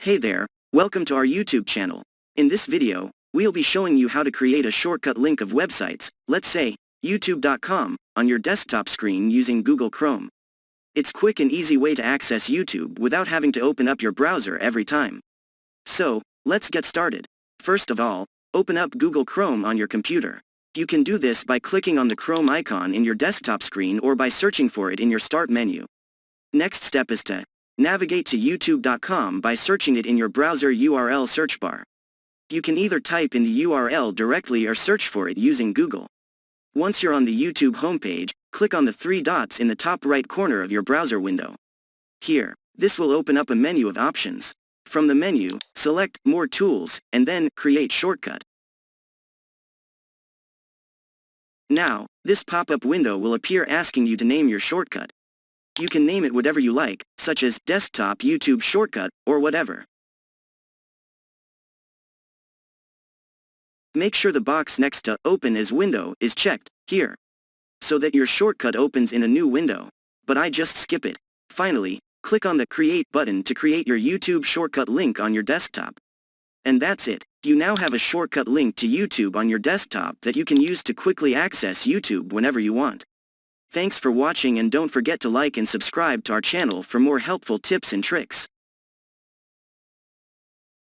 Hey there, welcome to our YouTube channel. In this video, we'll be showing you how to create a shortcut link of websites, let's say, youtube.com, on your desktop screen using Google Chrome. It's quick and easy way to access YouTube without having to open up your browser every time. So, let's get started. First of all, open up Google Chrome on your computer. You can do this by clicking on the Chrome icon in your desktop screen or by searching for it in your Start menu. Next step is to navigate to youtube.com by searching it in your browser URL search bar. You can either type in the URL directly or search for it using Google. Once you're on the YouTube homepage, click on the three dots in the top right corner of your browser window. Here, this will open up a menu of options. From the menu, select More Tools, and then Create Shortcut. Now, this pop-up window will appear asking you to name your shortcut. You can name it whatever you like, such as Desktop YouTube Shortcut, or whatever. Make sure the box next to Open as Window is checked, here, so that your shortcut opens in a new window. But I just skip it. Finally, click on the Create button to create your YouTube shortcut link on your desktop. And that's it. You now have a shortcut link to YouTube on your desktop that you can use to quickly access YouTube whenever you want. Thanks for watching, and don't forget to like and subscribe to our channel for more helpful tips and tricks.